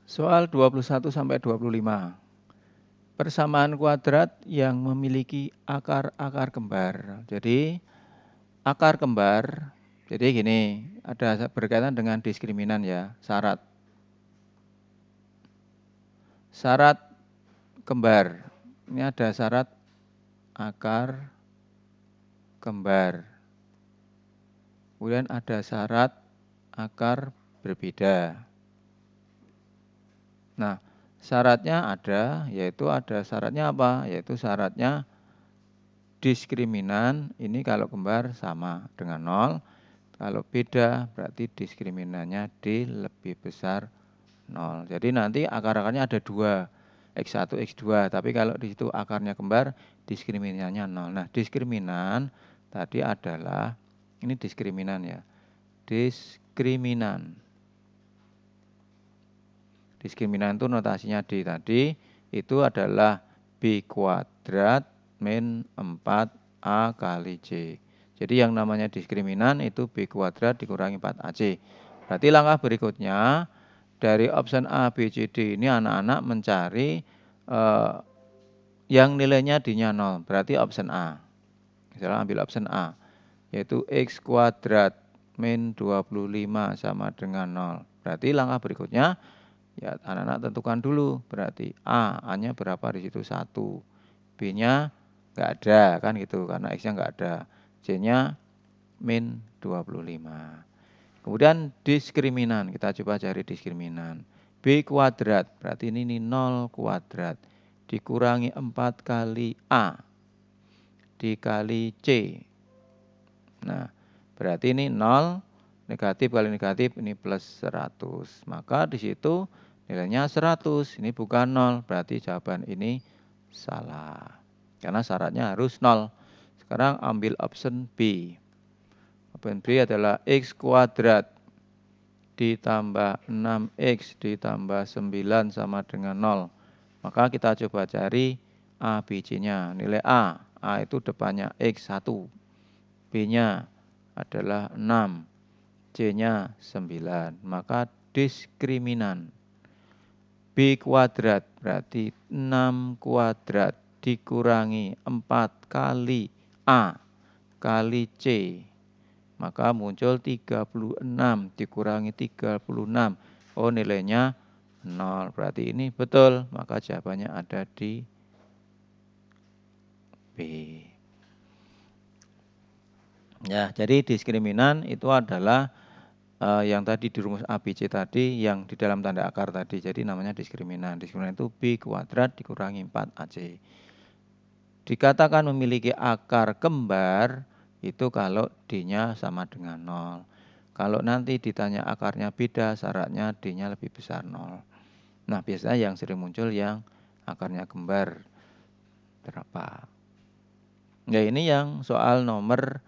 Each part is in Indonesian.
Soal 21 sampai 25. Persamaan kuadrat yang memiliki akar-akar kembar. Jadi akar kembar, jadi gini, ada berkaitan dengan diskriminan ya, syarat. Syarat kembar. Ini ada syarat akar kembar. Kemudian ada syarat akar berbeda. Nah, syaratnya ada, yaitu ada syaratnya apa? Yaitu syaratnya diskriminan ini kalau kembar sama dengan 0. Kalau beda berarti diskriminannya D lebih besar 0. Jadi nanti akar-akarnya ada 2, X1, X2. Tapi kalau di situ akarnya kembar, diskriminannya 0. Nah, diskriminan tadi adalah, ini diskriminan ya. Diskriminan. Diskriminan itu notasinya D tadi, itu adalah B kuadrat min 4A kali C. Jadi yang namanya diskriminan itu B kuadrat dikurangi 4AC. Berarti langkah berikutnya, dari option A, B, C, D ini anak-anak mencari yang nilainya D-nya 0. Berarti option A. Misalnya ambil option A, yaitu X kuadrat min 25 sama dengan 0. Berarti langkah berikutnya, ya anak-anak tentukan dulu, berarti A-nya berapa di situ 1, B-nya nggak ada kan gitu, karena X-nya nggak ada, C-nya min 25. Kemudian diskriminan, kita coba cari diskriminan. B kuadrat, berarti ini 0 kuadrat, dikurangi 4 kali A, dikali C. Nah, berarti ini 0, negatif kali negatif, ini plus 100. Maka di situ nilainya 100, ini bukan 0, berarti jawaban ini salah. Karena syaratnya harus 0. Sekarang ambil option B. Option B adalah X kuadrat ditambah 6X ditambah 9 sama dengan 0. Maka kita coba cari A, B, C-nya. Nilai A itu depannya X1. B-nya adalah 6. C-nya 9. Maka diskriminan B kuadrat berarti 6 kuadrat dikurangi 4 kali A kali C. Maka muncul 36 dikurangi 36. Oh, nilainya 0. Berarti ini betul. Maka jawabannya ada di B. Ya, jadi diskriminan itu adalah yang tadi di rumus ABC tadi, yang di dalam tanda akar tadi. Jadi namanya diskriminan. Diskriminan itu B kuadrat dikurangi 4AC. Dikatakan memiliki akar kembar itu kalau D-nya sama dengan 0. Kalau nanti ditanya akarnya beda, syaratnya D-nya lebih besar 0. Nah, biasanya yang sering muncul yang akarnya kembar berapa. Ya, ini yang soal nomor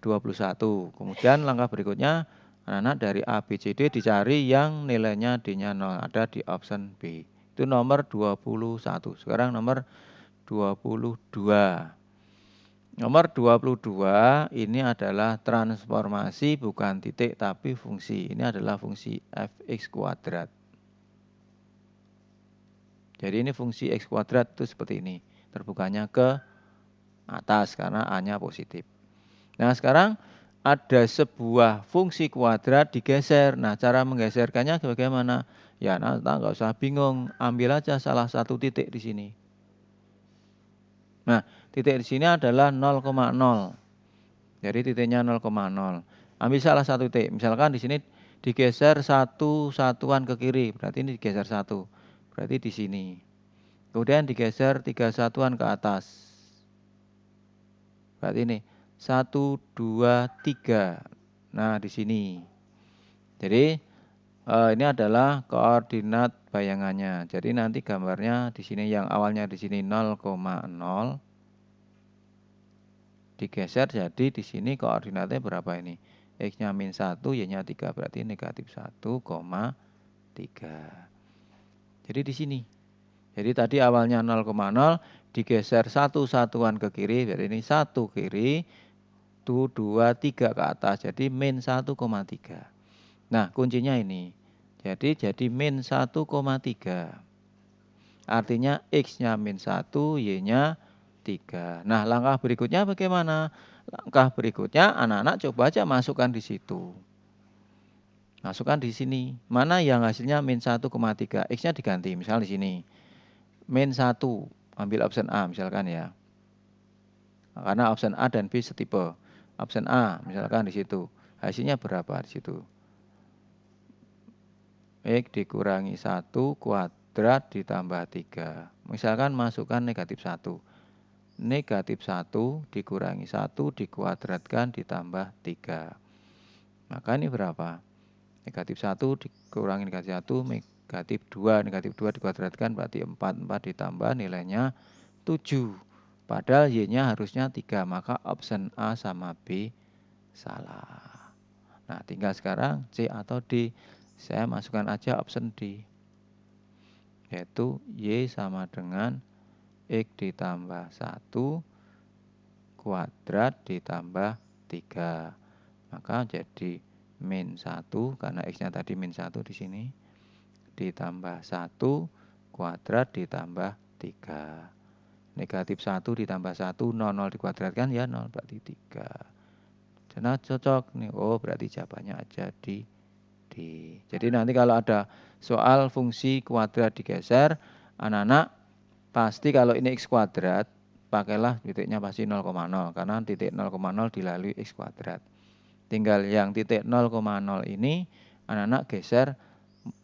21. Kemudian langkah berikutnya, anak-anak dari A, B, C, D dicari yang nilainya D-nya 0. Ada di option B. Itu nomor 21. Sekarang nomor 22. Nomor 22 ini adalah transformasi, bukan titik tapi fungsi. Ini adalah fungsi fx kuadrat. Jadi ini fungsi x kuadrat itu seperti ini. Terbukanya ke atas karena A-nya positif. Nah, sekarang ada sebuah fungsi kuadrat digeser. Nah, cara menggeserkannya bagaimana? Ya, nah, nggak usah bingung. Ambil aja salah satu titik di sini. Nah, titik di sini adalah 0,0. Jadi titiknya 0,0. Ambil salah satu titik. Misalkan di sini digeser satu satuan ke kiri. Berarti ini digeser 1. Berarti di sini. Kemudian digeser 3 satuan ke atas. Berarti ini 1, 2, 3. Nah, di sini. Jadi ini adalah koordinat bayangannya. Jadi nanti gambarnya di sini, yang awalnya di sini 0,0 digeser jadi di sini koordinatnya berapa ini? X-nya min 1, Y-nya 3, berarti negatif 1,3. Jadi di sini. Jadi tadi awalnya 0,0 digeser 1 satuan ke kiri, berarti ini 1 kiri, 2, 3 ke atas, jadi min 1,3. Nah, kuncinya ini. Jadi min 1,3. Artinya X-nya min 1, Y-nya 3. Nah, langkah berikutnya bagaimana? Langkah berikutnya anak-anak coba aja masukkan di situ. Masukkan di sini. Mana yang hasilnya min 1,3. X-nya diganti. Misal di sini. Min 1. Ambil option A misalkan ya. Karena option A dan B setipe. Option A misalkan di situ. Hasilnya berapa di situ? X dikurangi 1 kuadrat ditambah 3. Misalkan masukkan negatif 1. Negatif 1 dikurangi 1 dikuadratkan ditambah 3. Maka ini berapa? Negatif 1 dikurangi negatif 1, negatif 2. Negatif 2 dikuadratkan berarti 4. 4 ditambah nilainya 7. Padahal Y-nya harusnya 3. Maka option A sama B salah. Nah, tinggal sekarang C atau D. Saya masukkan aja option D. Yaitu Y sama dengan X ditambah 1 kuadrat ditambah 3. Maka jadi min 1 karena X-nya tadi min 1 di sini. Ditambah 1 kuadrat ditambah 3. Negatif 1 ditambah 1, 0 dikuadratkan ya 0 berarti 3. Nah, cocok nih. Oh, berarti jawabannya aja di D. Jadi nanti kalau ada soal fungsi kuadrat digeser, anak-anak pasti kalau ini X kuadrat, pakailah titiknya pasti 0,0. Karena titik 0,0 dilalui X kuadrat. Tinggal yang titik 0,0 ini, anak-anak geser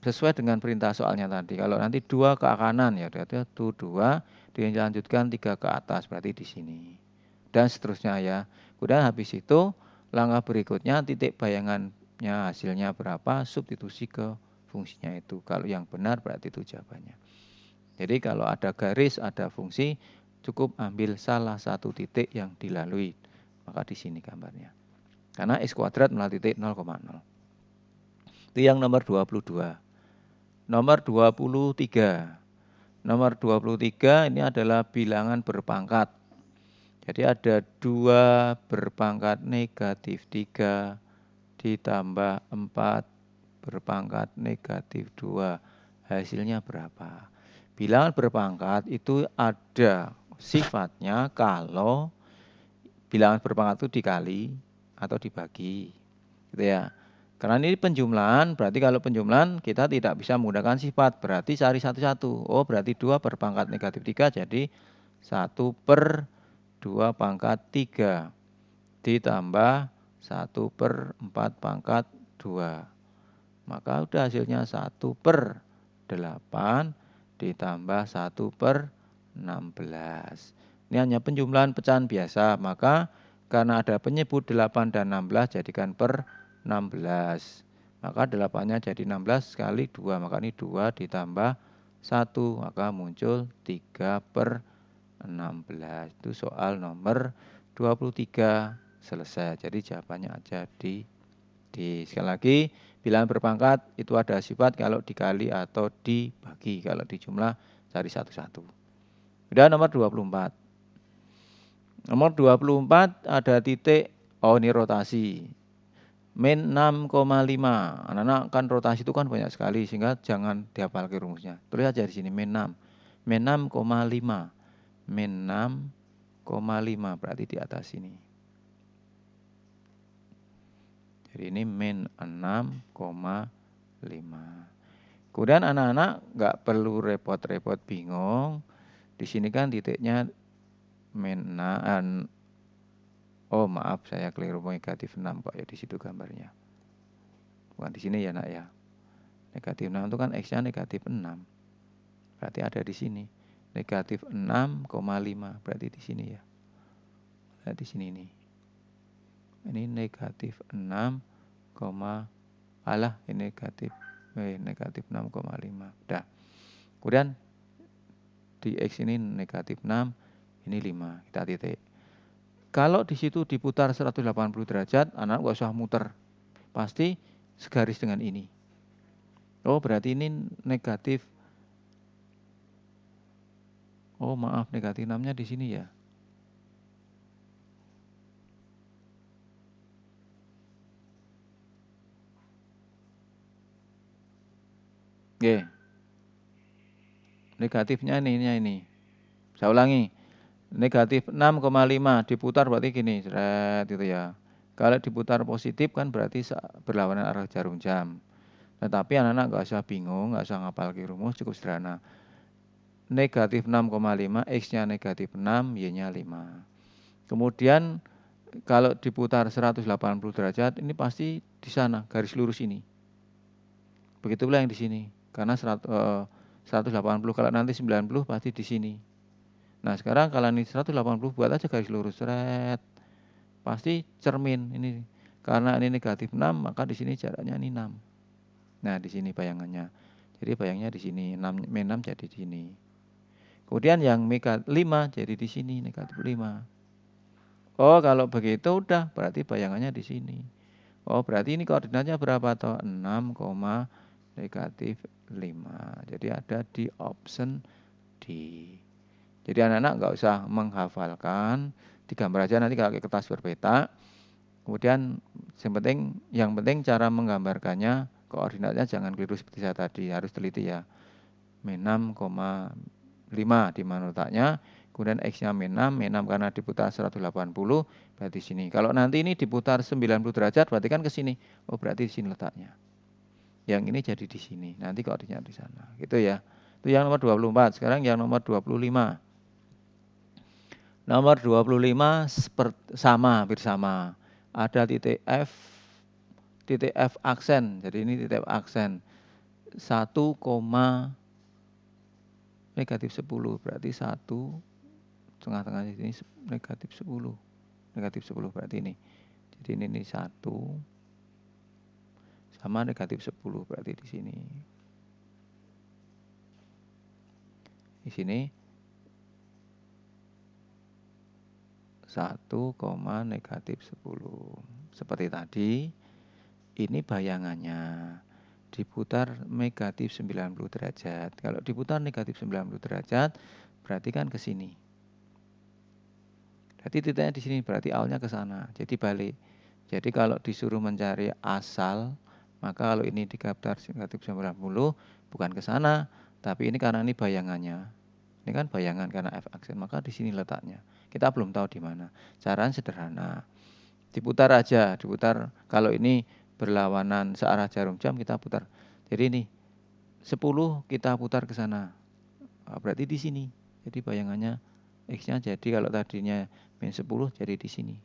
sesuai dengan perintah soalnya tadi. Kalau nanti 2 ke kanan, ya berarti itu 2, dilanjutkan 3 ke atas, berarti di sini. Dan seterusnya ya. Kemudian habis itu, langkah berikutnya titik bayangannya hasilnya berapa, substitusi ke fungsinya itu. Kalau yang benar berarti itu jawabannya. Jadi kalau ada garis, ada fungsi, cukup ambil salah satu titik yang dilalui. Maka di sini gambarnya. Karena X kuadrat melalui titik 0,0. Itu yang nomor 22. Nomor 23. Nomor 23 ini adalah bilangan berpangkat. Jadi ada 2 berpangkat negatif 3 ditambah 4 berpangkat negatif 2. Hasilnya berapa? Bilangan berpangkat itu ada sifatnya kalau bilangan berpangkat itu dikali atau dibagi. Gitu ya. Karena ini penjumlahan, berarti kalau penjumlahan kita tidak bisa menggunakan sifat. Berarti cari satu-satu. Oh, berarti 2 berpangkat negatif 3 jadi 1 per 2 pangkat 3 ditambah 1 per 4 pangkat 2. Maka udah hasilnya 1 per 8 ditambah 1 per 16. Ini hanya penjumlahan pecahan biasa. Maka karena ada penyebut 8 dan 16 jadikan per 16. Maka 8-nya jadi 16 kali 2. Maka ini 2 ditambah 1. Maka muncul 3 per 16. Itu soal nomor 23 selesai. Jadi jawabannya aja di D. Sekali lagi, bilangan berpangkat itu ada sifat kalau dikali atau dibagi. Kalau dijumlah cari satu-satu. Udah nomor 24. Nomor 24 ada titik, oh ini rotasi. Min 6,5. Anak-anak kan rotasi itu kan banyak sekali sehingga jangan dihafal ke rumusnya. Tulis aja di sini min 6. Min 6,5. Min 6,5 berarti di atas ini. Jadi ini min 6,5. Kemudian anak-anak nggak perlu repot-repot bingung. Di sini kan titiknya min 6. Oh maaf saya keliru negatif 6 kok ya di situ gambarnya. Bukan di sini ya nak ya. Negatif 6 itu kan X-nya negatif 6. Berarti ada di sini. Negatif 6,5 berarti di sini ya. Nah, di sini nih. Ini negatif 6, ini negatif 6,5. Udah. Kemudian di X ini negatif 6, ini 5. Kita titik. Kalau di situ diputar 180 derajat, anak nggak usah muter. Pasti segaris dengan ini. Oh, berarti ini negatif. Oh, maaf, negatif 6-nya di sini ya. Oke. Negatifnya ini. Saya ulangi. Negatif 6,5 diputar berarti gini, seret gitu ya. Kalau diputar positif kan berarti berlawanan arah jarum jam. Tetapi anak-anak nggak usah bingung, nggak usah ngapal rumus, cukup sederhana. Negatif 6,5, X-nya negatif 6, Y-nya 5. Kemudian kalau diputar 180 derajat, ini pasti di sana, garis lurus ini. Begitu pula yang di sini. Karena 180, kalau nanti 90 pasti di sini. Nah sekarang kalau ini 180 buat aja garis lurus, seret. Pasti cermin ini. Karena ini negatif 6, maka di sini jaraknya ini 6. Nah di sini bayangannya. Jadi bayangnya di sini, 6, min 6 jadi di sini. Kemudian yang negatif 5 jadi di sini, negatif 5. Oh kalau begitu udah, berarti bayangannya di sini. Oh berarti ini koordinatnya berapa toh? 6, negatif 5. Jadi ada di option D. Jadi anak-anak nggak usah menghafalkan, digambar aja nanti kalau kertas berpeta. Kemudian yang penting cara menggambarkannya, koordinatnya jangan keliru seperti saya tadi, harus teliti ya. Min 6,5 di mana letaknya, kemudian X-nya min 6 karena diputar 180, berarti sini. Kalau nanti ini diputar 90 derajat, berarti kan ke sini. Oh berarti di sini letaknya. Yang ini jadi di sini, nanti koordinat di sana. Gitu ya. Itu yang nomor 24, sekarang yang nomor 25. Nomor 25 sama, hampir sama. Ada titik F aksen. Jadi ini titik F aksen. 1, negatif 10. Berarti 1, tengah-tengah di sini negatif 10. Negatif 10 berarti ini. Jadi ini 1 sama negatif 10 berarti di sini. Di sini 1, negatif 10. Seperti tadi, ini bayangannya. Diputar negatif 90 derajat. Kalau diputar negatif 90 derajat, berarti kan ke sini. Berarti titiknya di sini, berarti awalnya ke sana. Jadi balik. Jadi kalau disuruh mencari asal, maka kalau ini digambar negatif 90, bukan ke sana, tapi ini karena ini bayangannya. Ini kan bayangan karena F aksen, maka di sini letaknya. Kita belum tahu di mana. Caranya sederhana. Diputar aja, diputar. Kalau ini berlawanan searah jarum jam, kita putar. Jadi ini 10 kita putar ke sana. Berarti di sini. Jadi bayangannya X-nya jadi kalau tadinya min 10 jadi di sini.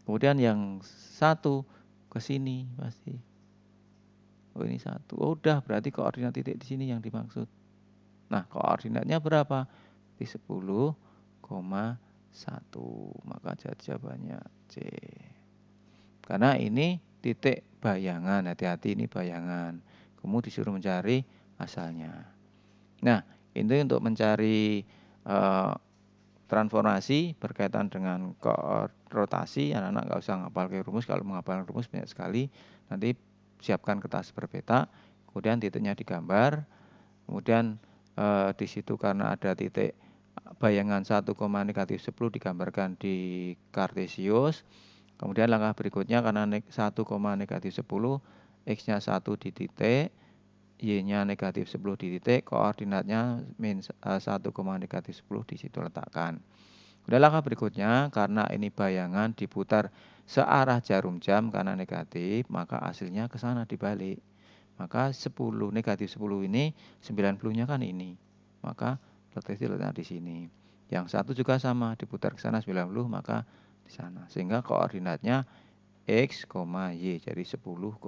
Kemudian yang 1 ke sini pasti. Oh ini 1. Oh udah berarti koordinat titik di sini yang dimaksud. Nah, koordinatnya berapa? Di 10,1. Maka jawabannya C. Karena ini titik bayangan, hati-hati ini bayangan. Kemudian disuruh mencari asalnya. Nah, ini untuk mencari transformasi berkaitan dengan rotasi, anak-anak nggak usah ngapal ke rumus. Kalau menghafal rumus banyak sekali, nanti siapkan kertas berpeta, kemudian titiknya digambar, kemudian di situ karena ada titik bayangan 1, negatif 10 digambarkan di kartesius. Kemudian langkah berikutnya karena 1, negatif 10, X-nya 1 di titik, Y-nya negatif 10 di titik, koordinatnya min 1, negatif 10 di situ letakkan. Kemudian langkah berikutnya karena ini bayangan diputar searah jarum jam karena negatif, maka hasilnya ke sana dibalik. Maka 10 negatif 10 ini 90-nya kan ini. Maka letaknya di sini. Yang 1 juga sama, diputar ke sana 90, maka di sana. Sehingga koordinatnya X, Y. Jadi 10,1.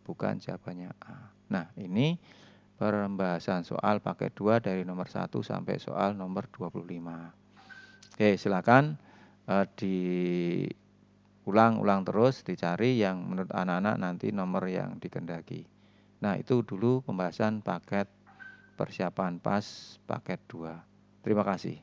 Bukan jawabannya A. Nah, ini pembahasan soal paket 2 dari nomor 1 sampai soal nomor 25. Oke, silakan diulang-ulang terus, dicari yang menurut anak-anak nanti nomor yang dikehendaki. Nah, itu dulu pembahasan paket persiapan PAS paket 2. Terima kasih.